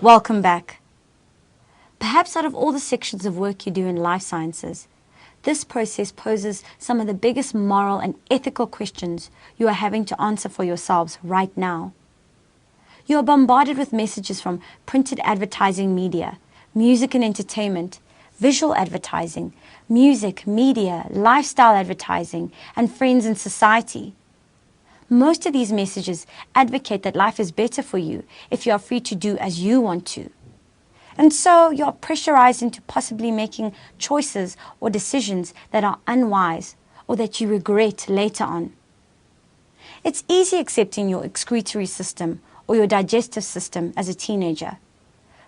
Welcome back. Perhaps out of all the sections of work you do in life sciences, this process poses some of the biggest moral and ethical questions you are having to answer for yourselves right now. You are bombarded with messages from printed advertising media, music and entertainment, visual advertising, music, media, lifestyle advertising, and friends and society. Most of these messages advocate that life is better for you if you are free to do as you want to. And so you are pressurized into possibly making choices or decisions that are unwise or that you regret later on. It's easy accepting your excretory system or your digestive system as a teenager,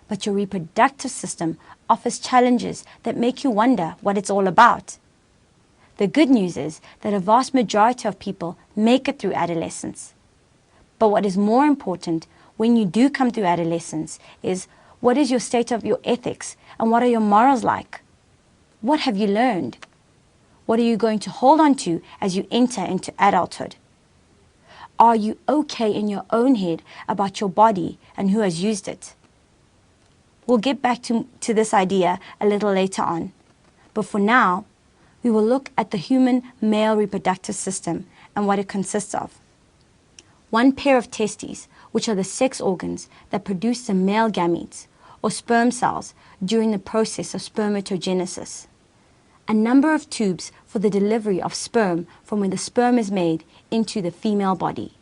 but your reproductive system offers challenges that make you wonder what it's all about. The good news is that a vast majority of people make it through adolescence. But what is more important when you do come through adolescence is, what is your state of your ethics and what are your morals like? What have you learned? What are you going to hold on to as you enter into adulthood? Are you okay in your own head about your body and who has used it? We'll get back to this idea a little later on. But for now, we will look at the human male reproductive system and what it consists of. One pair of testes, which are the sex organs that produce the male gametes, or sperm cells, during the process of spermatogenesis. A number of tubes for the delivery of sperm from when the sperm is made into the female body.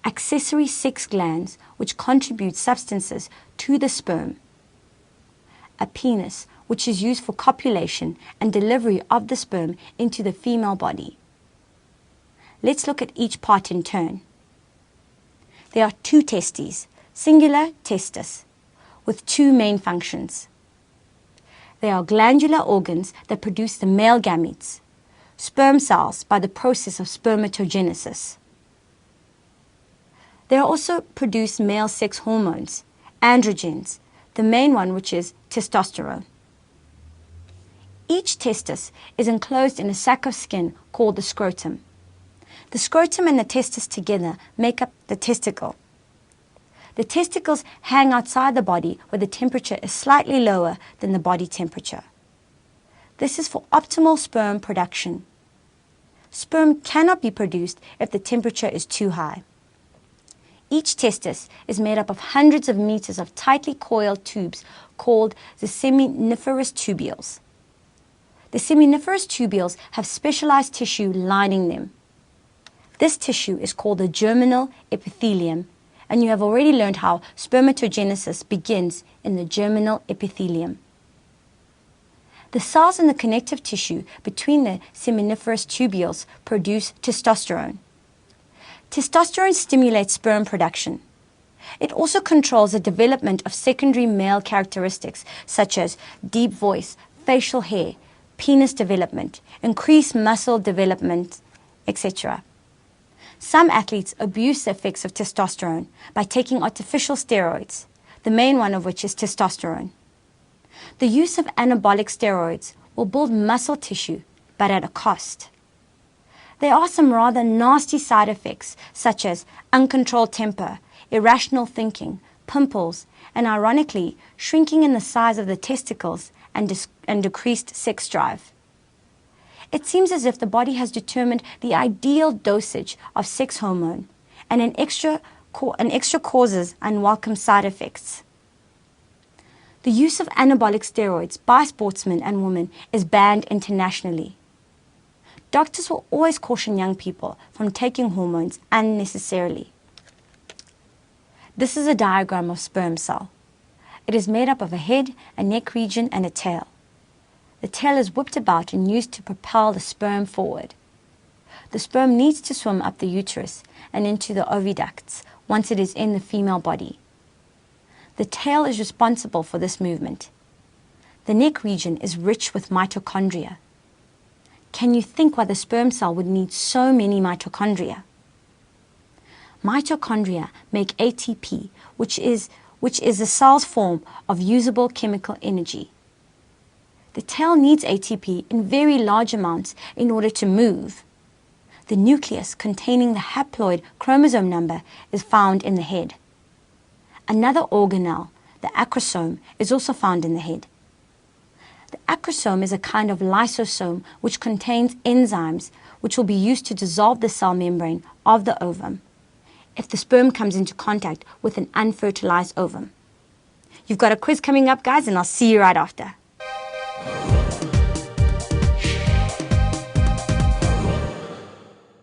Accessory sex glands, which contribute substances to the sperm. A penis, which is used for copulation and delivery of the sperm into the female body. Let's look at each part in turn. There are two testes, singular testis, with two main functions. They are glandular organs that produce the male gametes, sperm cells by the process of spermatogenesis. They also produce male sex hormones, androgens, the main one which is testosterone. Each testis is enclosed in a sac of skin called the scrotum. The scrotum and the testis together make up the testicle. The testicles hang outside the body where the temperature is slightly lower than the body temperature. This is for optimal sperm production. Sperm cannot be produced if the temperature is too high. Each testis is made up of hundreds of meters of tightly coiled tubes called the seminiferous tubules. The seminiferous tubules have specialized tissue lining them. This tissue is called the germinal epithelium, and you have already learned how spermatogenesis begins in the germinal epithelium. The cells in the connective tissue between the seminiferous tubules produce testosterone. Testosterone stimulates sperm production. It also controls the development of secondary male characteristics such as deep voice, facial hair, penis development, increased muscle development, etc. Some athletes abuse the effects of testosterone by taking artificial steroids, the main one of which is testosterone. The use of anabolic steroids will build muscle tissue, but at a cost. There are some rather nasty side effects, such as uncontrolled temper, irrational thinking, pimples, and ironically, shrinking in the size of the testicles and decreased sex drive. It seems as if the body has determined the ideal dosage of sex hormone, and an extra causes unwelcome side effects. The use of anabolic steroids by sportsmen and women is banned internationally. Doctors will always caution young people from taking hormones unnecessarily. This is a diagram of sperm cell. It is made up of a head, a neck region, and a tail. The tail is whipped about and used to propel the sperm forward. The sperm needs to swim up the uterus and into the oviducts once it is in the female body. The tail is responsible for this movement. The neck region is rich with mitochondria. Can you think why the sperm cell would need so many mitochondria? Mitochondria make ATP, which is the cell's form of usable chemical energy. The tail needs ATP in very large amounts in order to move. The nucleus containing the haploid chromosome number is found in the head. Another organelle, the acrosome, is also found in the head. The acrosome is a kind of lysosome which contains enzymes which will be used to dissolve the cell membrane of the ovum if the sperm comes into contact with an unfertilized ovum. You've got a quiz coming up, guys, and I'll see you right after.